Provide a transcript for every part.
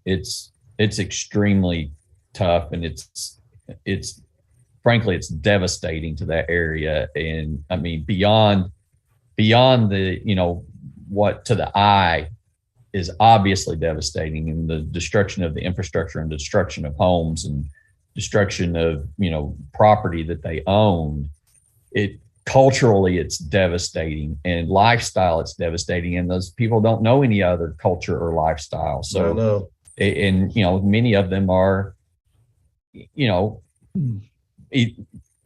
it's extremely tough, and it's frankly, it's devastating to that area. And I mean, beyond the, what to the eye is obviously devastating, and the destruction of the infrastructure and destruction of homes and destruction of, property that they owned. It culturally, it's devastating, and lifestyle, it's devastating. And those people don't know any other culture or lifestyle. So, I know. And, many of them are,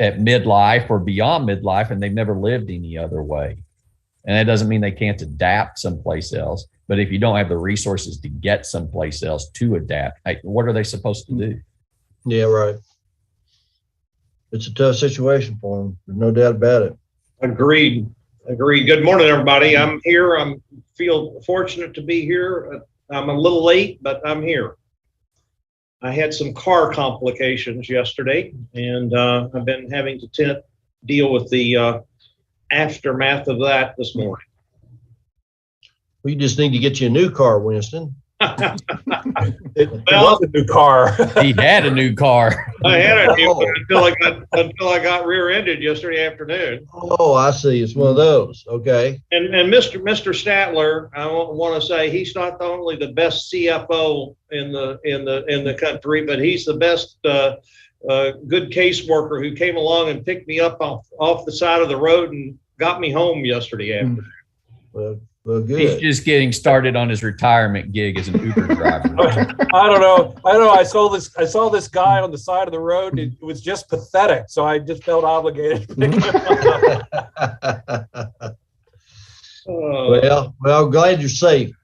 at midlife or beyond midlife, and they've never lived any other way. And that doesn't mean they can't adapt someplace else. But if you don't have the resources to get someplace else to adapt, what are they supposed to do? Yeah, right. It's a tough situation for them. There's no doubt about it. Agreed. Good morning, everybody. I'm here. I feel fortunate to be here. I'm a little late, but I'm here. I had some car complications yesterday, and I've been having to deal with the aftermath of that this morning. We just need to get you a new car, Winston. It was a new car. He had a new car. I had a new one until I got rear-ended yesterday afternoon. Oh, I see. It's one of those. Okay. And Mr. Statler, I want to say he's not only the best CFO in the country, but he's the best good caseworker who came along and picked me up off the side of the road and got me home yesterday afternoon. Well, good. He's just getting started on his retirement gig as an Uber driver. I don't know. I saw this guy on the side of the road. It was just pathetic. So I just felt obligated to pick him up. Well, glad you're safe,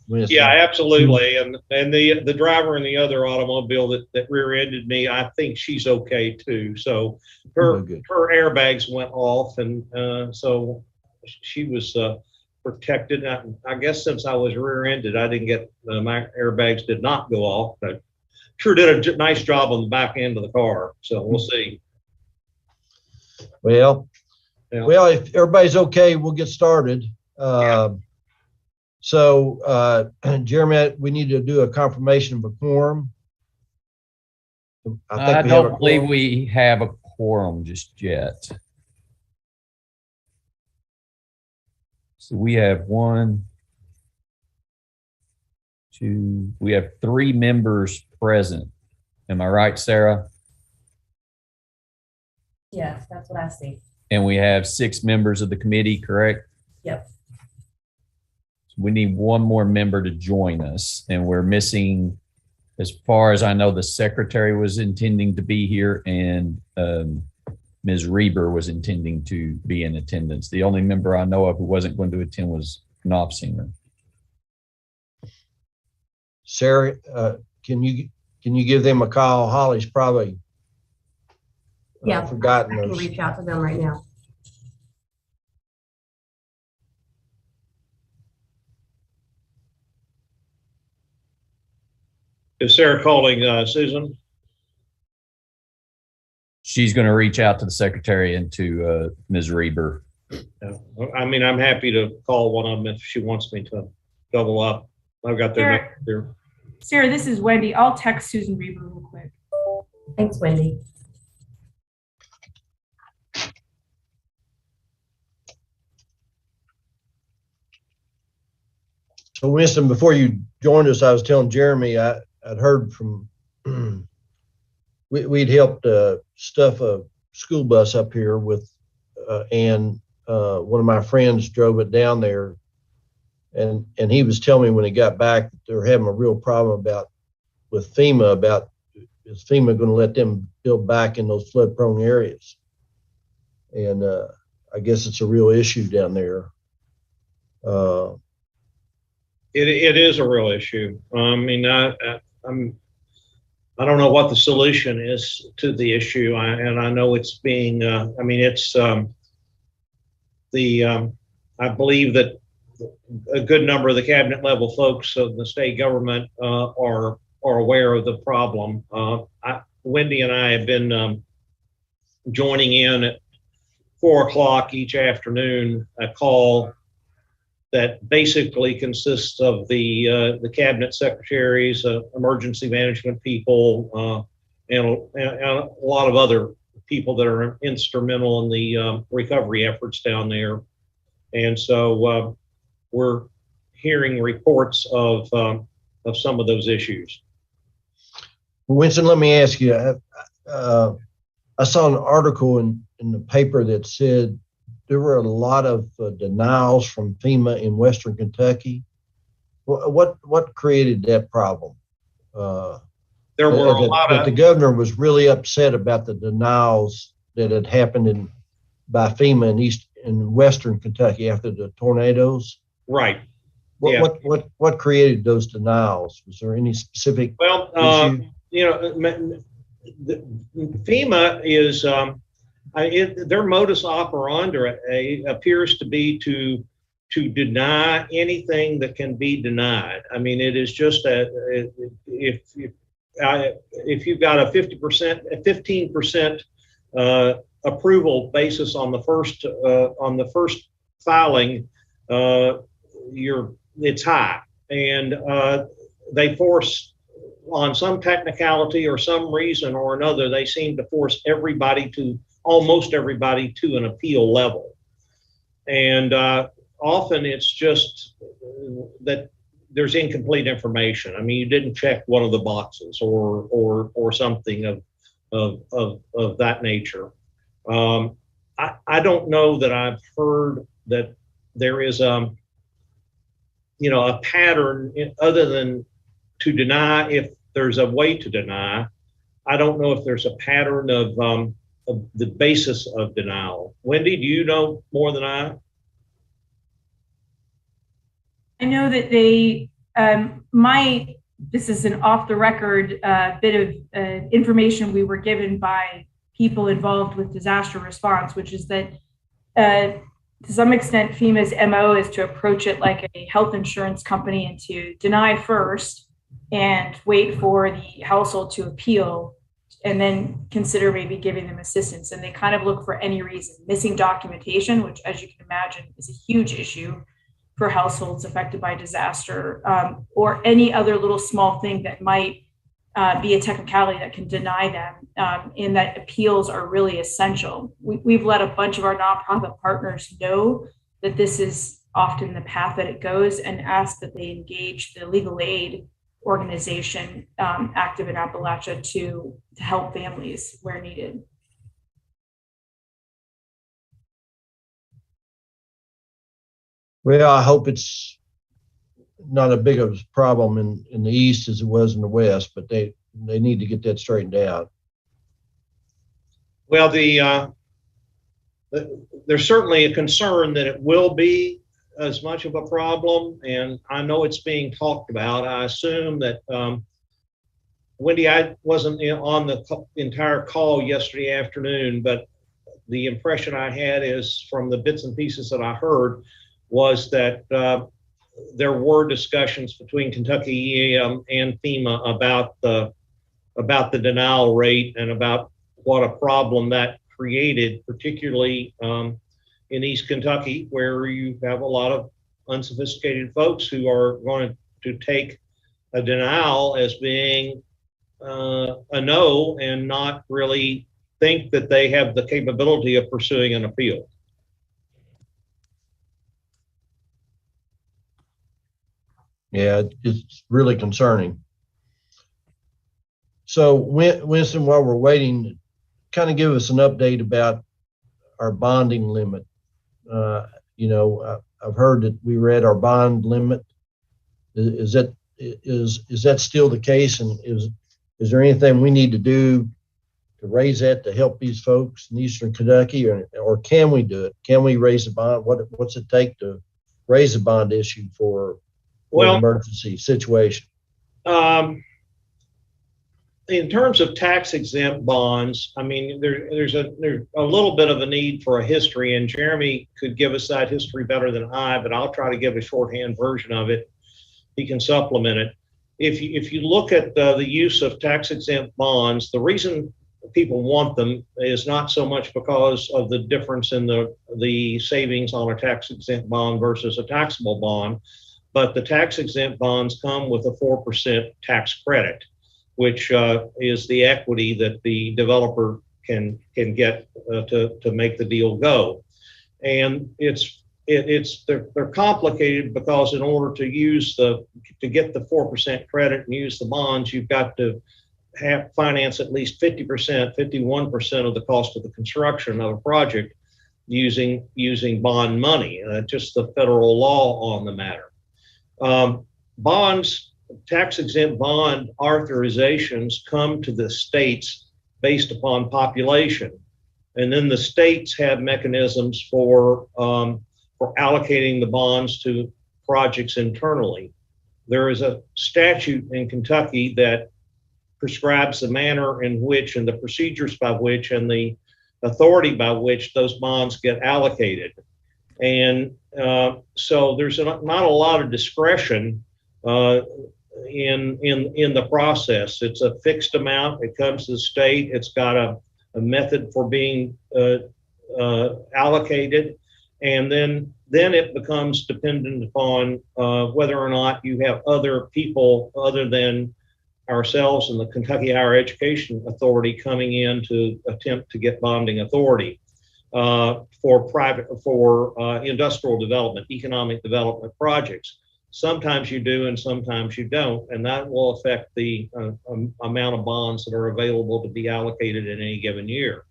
Winston. Yeah, absolutely. And the driver in the other automobile that rear-ended me, I think she's okay too. So her airbags went off, and so she was protected. I guess since I was rear-ended, I didn't get my airbags did not go off, but sure did a nice job on the back end of the car. So we'll see. Well, if everybody's okay, we'll get started. So, Jeremy, we need to do a confirmation of a quorum. I don't believe we have a quorum just yet. So we have we have 3 members present. Am I right, Sarah? Yes, that's what I see. And we have 6 members of the committee, correct? Yep. So we need 1 more member to join us, and we're missing, as far as I know, the secretary was intending to be here, and Ms. Reber was intending to be in attendance. The only member I know of who wasn't going to attend was Knopfsinger. Sarah, can you give them a call? Holly's probably forgotten. I can reach out to them right now. Is Sarah calling Susan? She's going to reach out to the secretary and to Ms. Reber. I mean, I'm happy to call one of them if she wants me to double up. I've got their number here. Sarah, this is Wendy. I'll text Susan Reber real quick. Thanks, Wendy. So, Winston, before you joined us, I was telling Jeremy I'd heard from we'd helped stuff a school bus up here with and one of my friends drove it down there, and he was telling me when he got back that they're having a real problem with FEMA about is FEMA going to let them build back in those flood prone areas, and I guess it's a real issue down there. It is a real issue. I mean, I don't know what the solution is to the issue, and I know it's being. I mean, it's I believe that a good number of the cabinet level folks of the state government are aware of the problem. Wendy and I have been joining in at 4 o'clock each afternoon a call that basically consists of the cabinet secretaries, emergency management people, and a lot of other people that are instrumental in the recovery efforts down there. And so we're hearing reports of some of those issues. Winston, let me ask you, I saw an article in the paper that said there were a lot of denials from FEMA in Western Kentucky. What created that problem? There were a lot of. The governor was really upset about the denials that had happened by FEMA in Western Kentucky after the tornadoes. Right. What created those denials? Was there any specific issue? FEMA is their modus operandi appears to be to deny anything that can be denied. I mean, it is just that if you've got a 15% approval basis on the first filing, it's high, and they force, on some technicality or some reason or another, they seem to force almost everybody to an appeal level. And often it's just that there's incomplete information. I mean, you didn't check one of the boxes or something of that nature. I don't know that I've heard that there is a pattern other than to deny. If there's a way to deny, I don't know if there's a pattern of the basis of denial. Wendy, do you know more than I? I know that they, this is an off the record bit of information we were given by people involved with disaster response, which is that to some extent, FEMA's MO is to approach it like a health insurance company and to deny first and wait for the household to appeal and then consider maybe giving them assistance. And they kind of look for any reason. Missing documentation, which, as you can imagine, is a huge issue for households affected by disaster, or any other little small thing that might be a technicality that can deny them, and that appeals are really essential. We've let a bunch of our nonprofit partners know that this is often the path that it goes, and ask that they engage the legal aid organization active in Appalachia to help families where needed. Well, I hope it's not as big of a problem in the East as it was in the West, but they need to get that straightened out. Well, there's certainly a concern that it will be as much of a problem, and I know it's being talked about. I assume that, Wendy, I wasn't on the entire call yesterday afternoon, but the impression I had is from the bits and pieces that I heard was that there were discussions between Kentucky EM and FEMA about the denial rate and about what a problem that created, particularly in East Kentucky, where you have a lot of unsophisticated folks who are going to take a denial as being a no and not really think that they have the capability of pursuing an appeal. Yeah, it's really concerning. So, Winston, while we're waiting, kind of give us an update about our bonding limit. I've heard that we were at our bond limit. Is that still the case? And is there anything we need to do to raise that to help these folks in Eastern Kentucky, or can we do it? Can we raise the bond? What's it take to raise the bond issue for an emergency situation? In terms of tax exempt bonds, I mean, there's a little bit of a need for a history, and Jeremy could give us that history better than I, but I'll try to give a shorthand version of it. He can supplement it. If you look at the use of tax exempt bonds, the reason people want them is not so much because of the difference in the savings on a tax exempt bond versus a taxable bond, but the tax exempt bonds come with a 4% tax credit, which is the equity that the developer can get to make the deal go. And they're complicated because in order to get the 4% credit and use the bonds, you've got to finance at least 50%, 51% of the cost of the construction of a project using bond money. Just the federal law on the matter. Bonds, tax exempt bond authorizations come to the states based upon population, and then the states have mechanisms for allocating the bonds to projects internally. There is a statute in Kentucky that prescribes the manner in which and the procedures by which and the authority by which those bonds get allocated. And so there's not a lot of discretion in the process. It's a fixed amount. It comes to the state. It's got a method for being allocated. And then it becomes dependent upon whether or not you have other people other than ourselves and the Kentucky Higher Education Authority coming in to attempt to get bonding authority for industrial development, economic development projects. Sometimes you do and sometimes you don't, and that will affect the amount of bonds that are available to be allocated in any given year.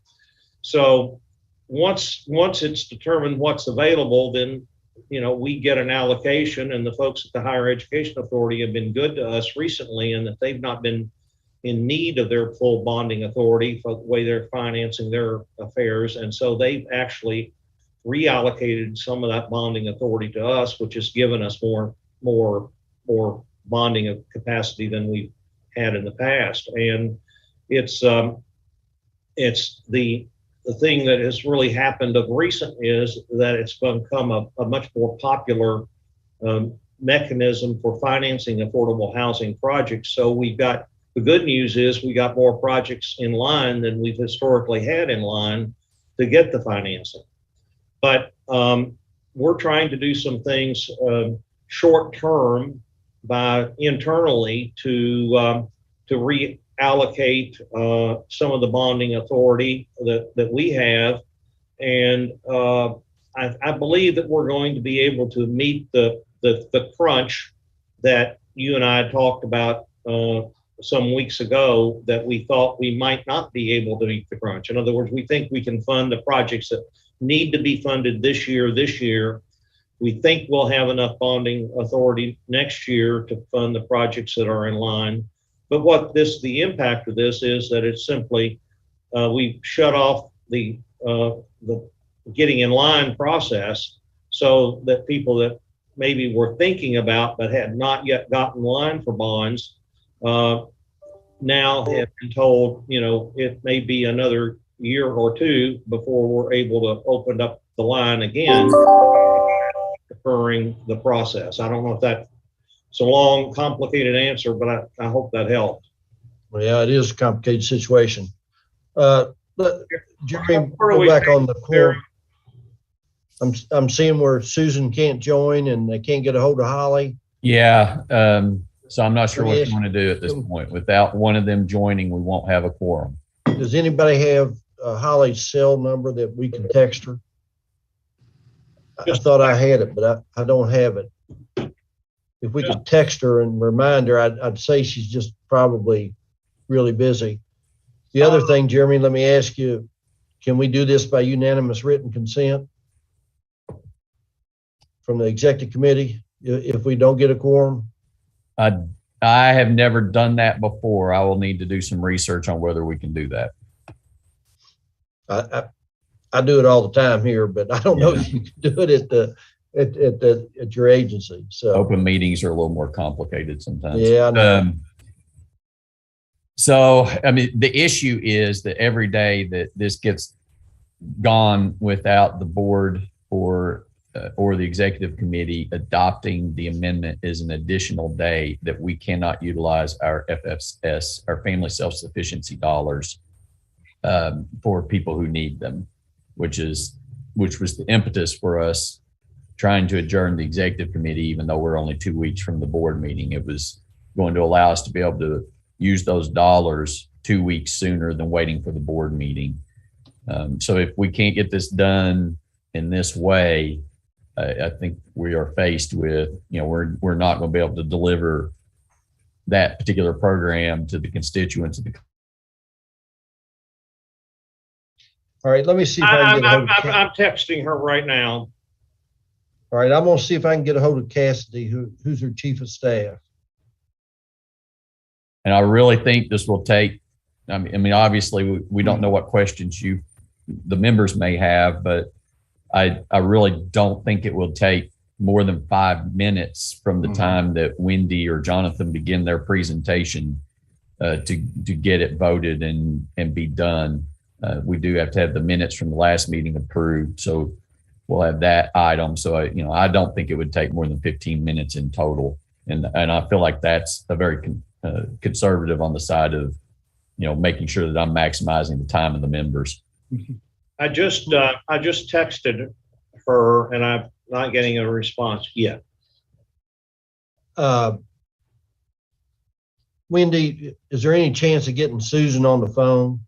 So once it's determined what's available, then we get an allocation, and the folks at the Higher Education Authority have been good to us recently in that they've not been in need of their full bonding authority for the way they're financing their affairs. And so they've actually reallocated some of that bonding authority to us, which has given us more bonding capacity than we've had in the past. And it's the thing that has really happened of recent is that it's become a much more popular mechanism for financing affordable housing projects. So the good news is we got more projects in line than we've historically had in line to get the financing. But we're trying to do some things short term internally to reallocate some of the bonding authority that we have. And I believe that we're going to be able to meet the crunch that you and I talked about some weeks ago, that we thought we might not be able to meet the crunch. In other words, we think we can fund the projects that need to be funded this year. We think we'll have enough bonding authority next year to fund the projects that are in line. But the impact of this is that it's simply, we shut off the getting in line process, so that people that maybe were thinking about but had not yet gotten in line for bonds now have been told, it may be another year or two before we're able to open up the line again, deferring the process. I don't know if it's a long, complicated answer, but I hope that helped. Well, yeah, it is a complicated situation. Jeremy, go back on the quorum. I'm seeing where Susan can't join and they can't get a hold of Holly. Yeah. So I'm not sure what you want to do at this point. Without one of them joining, we won't have a quorum. Does anybody have Holly's cell number that we can text her? I thought I had it, but I don't have it. If we could text her and remind her, I'd say she's just probably really busy. The other thing, Jeremy, let me ask you, can we do this by unanimous written consent from the executive committee if we don't get a quorum? I have never done that before. I will need to do some research on whether we can do that. I do it all the time here, but I don't know if you can do it at your agency. So open meetings are a little more complicated sometimes. Yeah. I know. So, I mean, the issue is that every day that this gets gone without the board or the executive committee adopting the amendment is an additional day that we cannot utilize our FSS, our family self-sufficiency dollars for people who need them, which was the impetus for us trying to adjourn the executive committee, even though we're only 2 weeks from the board meeting. It was going to allow us to be able to use those dollars 2 weeks sooner than waiting for the board meeting. So if we can't get this done in this way, I think we are faced with, we're not going to be able to deliver that particular program to the constituents of the. All right, let me see if I can get a hold of I'm texting her right now. All right, I'm gonna see if I can get a hold of Cassidy, who's her chief of staff. And I really think this will take, I mean, obviously we don't know what questions the members may have, but I really don't think it will take more than 5 minutes from the time that Wendy or Jonathan begin their presentation to get it voted and be done. We do have to have the minutes from the last meeting approved, so we'll have that item. So I don't think it would take more than 15 minutes in total, and I feel like that's a very conservative on the side of making sure that I'm maximizing the time of the members. I just texted her and I'm not getting a response yet. Wendy, is there any chance of getting Susan on the phone?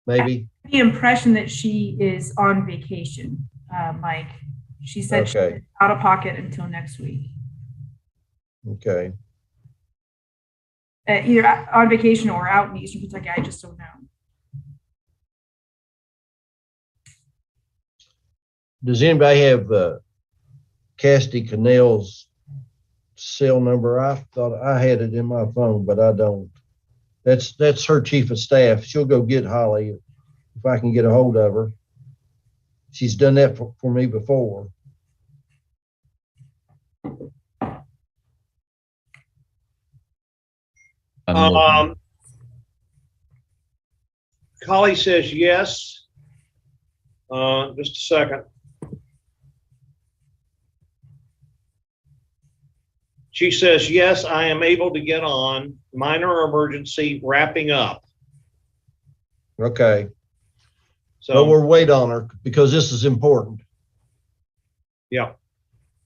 Maybe. The impression that she is on vacation, Mike. She said she's out of pocket until next week. Okay. Either on vacation or out in Eastern Kentucky. I just don't know. Does anybody have Cassidy Cannell's cell number? I thought I had it in my phone, but I don't. That's her chief of staff. She'll go get Holly if I can get a hold of her. She's done that for me before. Holly says yes. Just a second. She says, yes, I am able to get on. Minor emergency, wrapping up. Okay. So but we'll wait on her because this is important. Yeah.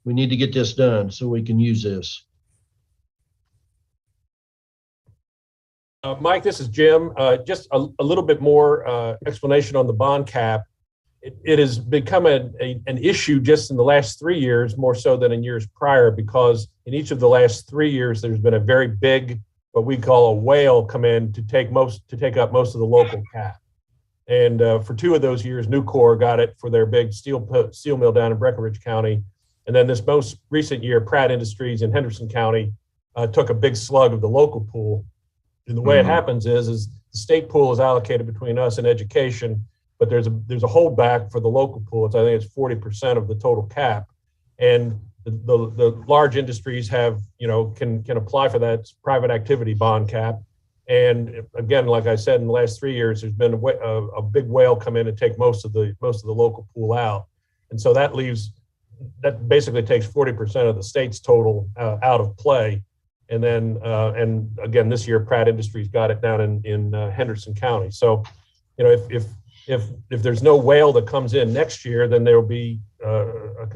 We need to get this done so we can use this. Mike, this is Jim. Just a little bit more explanation on the bond cap. It has become an issue just in the last 3 years, more so than in years prior, because in each of the last 3 years, there's been a very big, what we call a whale, come in to take up most of the local cap. And for 2 of those years, Nucor got it for their big steel mill down in Breckinridge County. And then this most recent year, Pratt Industries in Henderson County took a big slug of the local pool. And the way it happens is the state pool is allocated between us and education, but there's a holdback for the local pool. I think it's 40% of the total cap, and the large industries have can apply for that private activity bond cap. And again, like I said, in the last 3 years, there's been a big whale come in and take most of the local pool out, and so that basically takes 40% of the state's total out of play. And then and again, this year Pratt Industries got it down in Henderson County. So if there's no whale that comes in next year, then there will be a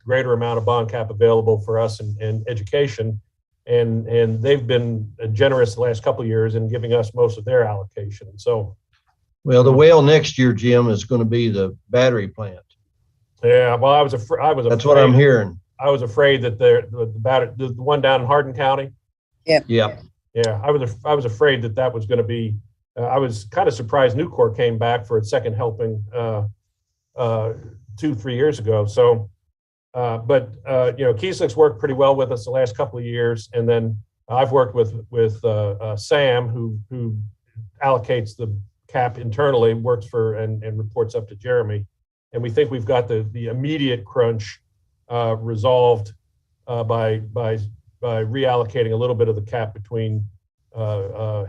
greater amount of bond cap available for us in education. And they've been generous the last couple of years in giving us most of their allocation. So, well, the whale next year, Jim, is going to be the battery plant. Yeah, well, I was afraid. That's what I'm hearing. I was afraid that the one down in Hardin County. Yeah. I was afraid that was going to be. I was kind of surprised Nucor came back for its second helping 2-3 years ago. So, but Kieslick's worked pretty well with us the last couple of years, and then I've worked with Sam, who allocates the cap internally, works for and reports up to Jeremy, and we think we've got the immediate crunch resolved by reallocating a little bit of the cap between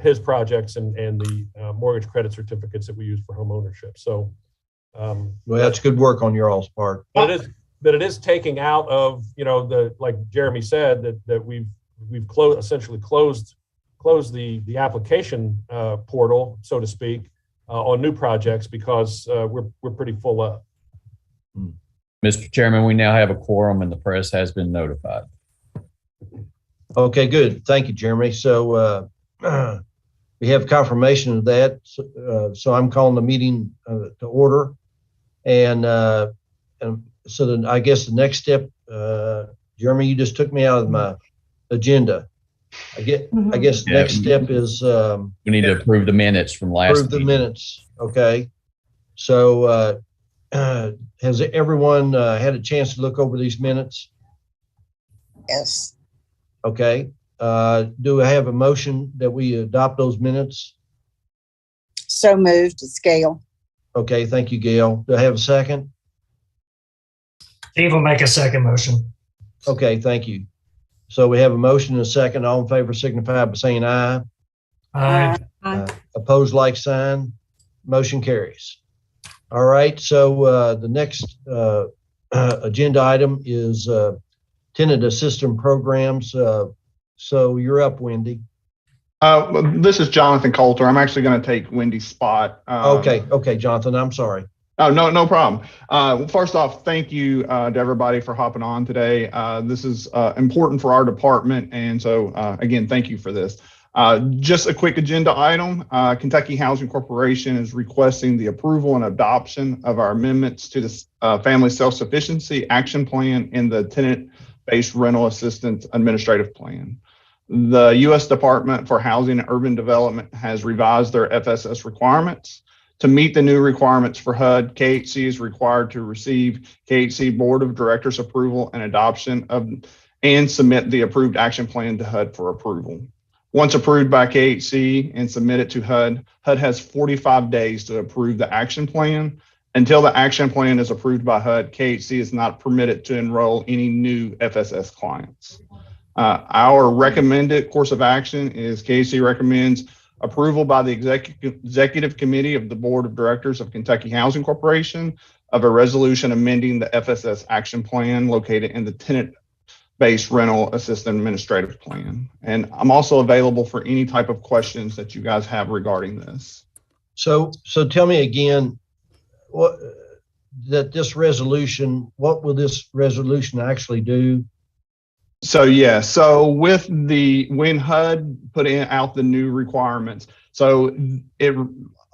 his projects and the mortgage credit certificates that we use for home ownership. So, well, that's good work on your all's part. But it is taking out of like Jeremy said that we've essentially closed the application portal, so to speak, on new projects because we're pretty full up. Mr. Chairman, we now have a quorum and the press has been notified. Okay, good. Thank you, Jeremy. So we have confirmation of that. So I'm calling the meeting to order. And so then I guess the next step, Jeremy, you just took me out of my agenda. I guess the next step is we need to approve the minutes from last approve the minutes. Okay. So has everyone had a chance to look over these minutes? Yes. Okay. Do I have a motion that we adopt those minutes? So moved. It's Gail. Okay. Thank you, Gail. Do I have a second? Steve will make a second motion. Okay. Thank you. So we have a motion and a second. All in favor signify by saying aye. Aye. Opposed, like sign. Motion carries. All right. So the next agenda item is tenant assistance programs. So you're up, Wendy. This is Jonathan Coulter. I'm actually going to take Wendy's spot. Okay, Jonathan, I'm sorry. Oh, no problem. First off, thank you to everybody for hopping on today. This is important for our department. And so, again, thank you for this. Just a quick agenda item. Kentucky Housing Corporation is requesting the approval and adoption of our amendments to the Family Self-Sufficiency Action Plan and the Tenant-Based Rental Assistance Administrative Plan. The U.S. Department for Housing and Urban Development has revised their FSS requirements. To meet the new requirements for HUD, KHC is required to receive KHC Board of Directors approval and adoption of and submit the approved action plan to HUD for approval. Once approved by KHC and submitted to HUD, HUD has 45 days to approve the action plan. Until the action plan is approved by HUD, KHC is not permitted to enroll any new FSS clients. Our recommended course of action is KHC recommends approval by the Executive Committee of the Board of Directors of Kentucky Housing Corporation of a resolution amending the FSS action plan located in the Tenant-Based Rental Assistance Administrative Plan. And I'm also available for any type of questions that you guys have regarding this. So tell me again, what will this resolution actually do? So with when HUD put out the new requirements, so it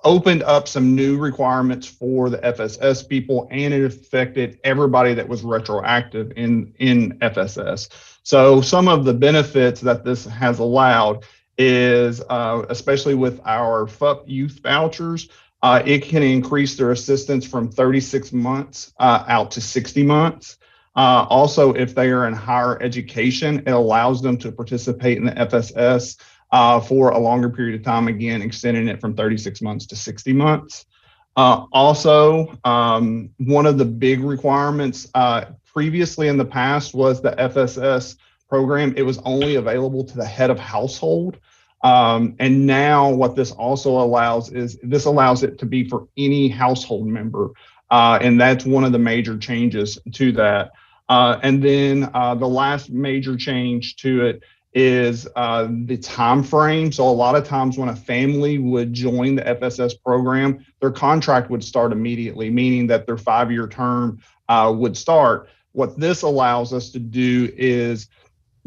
opened up some new requirements for the FSS people, and it affected everybody that was retroactive in FSS. So some of the benefits that this has allowed is, especially with our FUP youth vouchers, it can increase their assistance from 36 months out to 60 months. Also, if they are in higher education, it allows them to participate in the FSS for a longer period of time, again, extending it from 36 months to 60 months. Also, one of the big requirements previously in the past was the FSS program. It was only available to the head of household. And now what this also allows is this allows it to be for any household member. And that's one of the major changes to that. And then the last major change to it is the time frame. So a lot of times when a family would join the FSS program, their contract would start immediately, meaning that their 5-year term would start. What this allows us to do is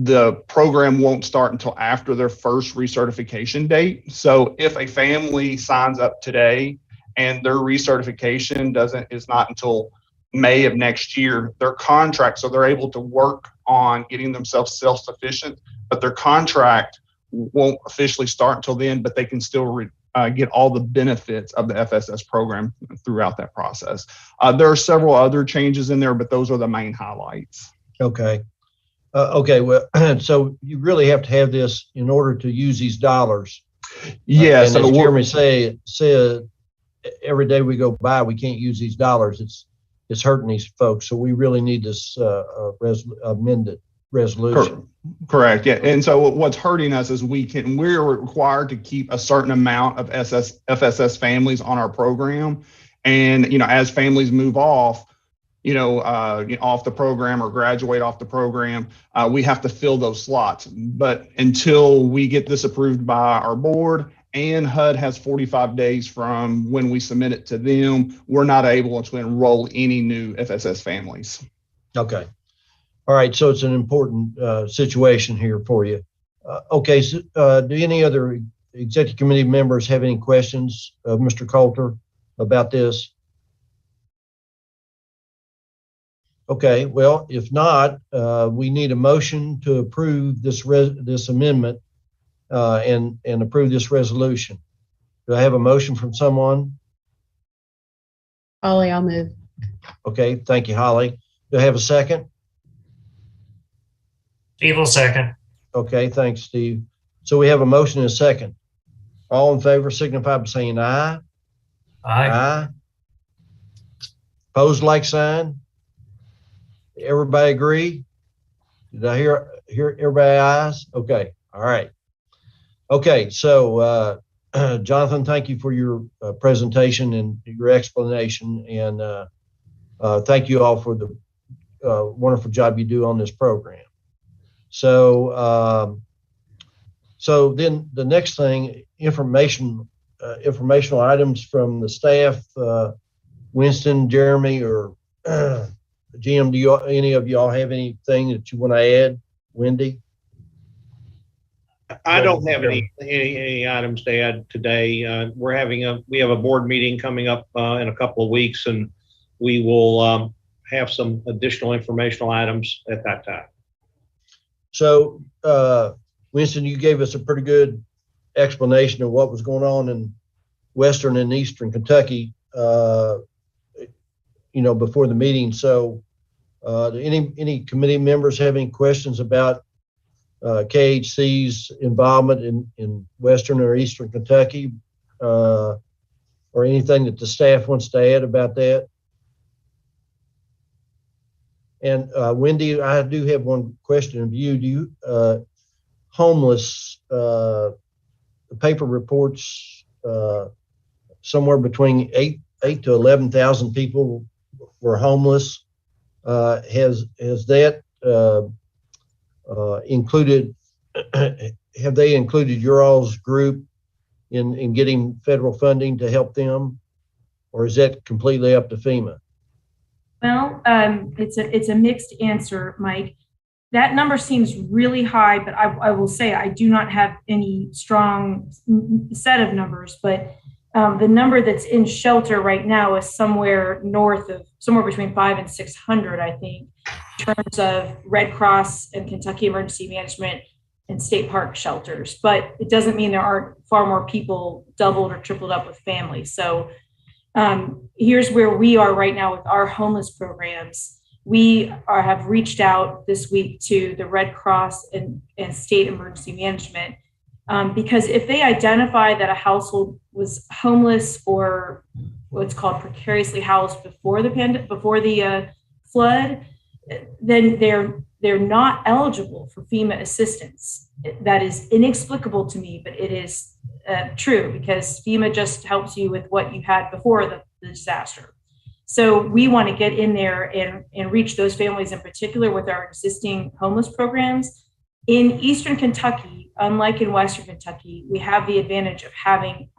the program won't start until after their first recertification date. So if a family signs up today and their recertification is not until May of next year, their contract, so they're able to work on getting themselves self-sufficient, but their contract won't officially start until then, but they can still get all the benefits of the FSS program throughout that process. There are several other changes in there, but those are the main highlights. Okay. Well, so you really have to have this in order to use these dollars. Yeah. And so as Jeremy said, every day we go by, we can't use these dollars. It's hurting these folks. So we really need this amended resolution. Correct. Yeah. And so what's hurting us is we're required to keep a certain amount of FSS families on our program. And, as families move off, off the program or graduate off the program, we have to fill those slots. But until we get this approved by our board and HUD has 45 days from when we submit it to them. We're not able to enroll any new FSS families. Okay. All right. So it's an important situation here for you. Okay. So, do any other executive committee members have any questions of Mr. Coulter about this? Okay. Well, if not, we need a motion to approve this amendment and approve this resolution. Do I have a motion from someone? Holly, I'll move. Okay. Thank you, Holly. Do I have a second? Steve will second. Okay, thanks, Steve. So we have a motion and a second. All in favor signify by saying aye. Aye. Opposed, like sign. Everybody agree? Did I hear everybody ayes? Okay, all right. Okay, so Jonathan, thank you for your presentation and your explanation, and thank you all for the wonderful job you do on this program. So, so then the next thing, informational items from the staff. Winston, Jeremy, or Jim, do any of y'all have anything that you want to add? Wendy? I don't have any items to add today. We have a board meeting coming up in a couple of weeks, and we will have some additional informational items at that time. So, Winston, you gave us a pretty good explanation of what was going on in Western and Eastern Kentucky, before the meeting. So, do any committee members have any questions about KHC's involvement in Western or Eastern Kentucky, or anything that the staff wants to add about that? And Wendy, I do have one question of you. Do you homeless? The paper reports somewhere between 8 to 11,000 people were homeless. Has that included? Have they included your all's group in getting federal funding to help them, or is that completely up to FEMA? Well, it's a mixed answer, Mike. That number seems really high, but I will say I do not have any strong set of numbers, but the number that's in shelter right now is somewhere between 500 and 600, I think, in terms of Red Cross and Kentucky Emergency Management and state park shelters. But it doesn't mean there aren't far more people doubled or tripled up with families. So here's where we are right now with our homeless programs. We have reached out this week to the Red Cross and state emergency management, because if they identify that a household was homeless or what's called precariously housed before the flood, then they're not eligible for FEMA assistance. That is inexplicable to me, but it is true, because FEMA just helps you with what you had before the disaster. So we want to get in there and reach those families in particular with our existing homeless programs. In Eastern Kentucky, unlike in Western Kentucky, we have the advantage of having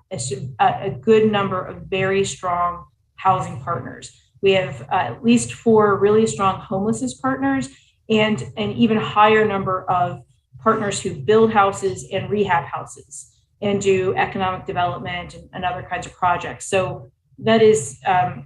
a good number of very strong housing partners. We have at least 4 really strong homelessness partners and an even higher number of partners who build houses and rehab houses and do economic development and other kinds of projects. So that is,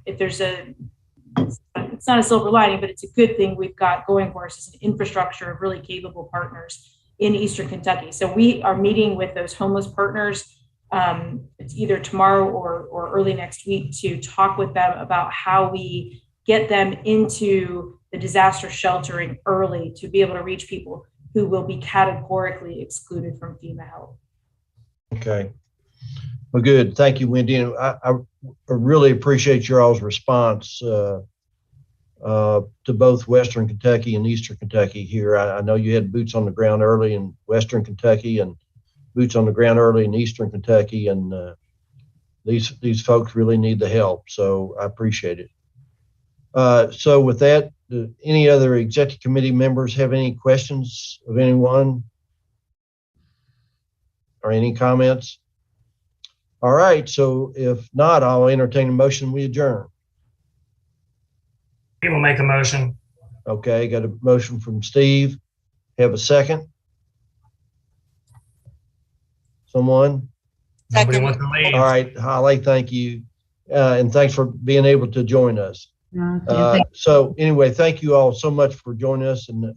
if there's it's not a silver lining, but it's a good thing we've got going for us, is an infrastructure of really capable partners in Eastern Kentucky. So we are meeting with those homeless partners. It's either tomorrow or early next week to talk with them about how we get them into the disaster sheltering early to be able to reach people who will be categorically excluded from FEMA help. Okay. Well, good. Thank you, Wendy. And I really appreciate your all's response to both Western Kentucky and Eastern Kentucky here. I know you had boots on the ground early in Western Kentucky and boots on the ground early in Eastern Kentucky, and these folks really need the help. So I appreciate it. So with that, do any other executive committee members have any questions of anyone or any comments? All right, so if not, I'll entertain a motion, we adjourn. Steve will make a motion. Okay, got a motion from Steve. Have a second? Someone? Nobody Second. wants to leave. All right, Holly, thank you. And thanks for being able to join us. So anyway, thank you all so much for joining us, and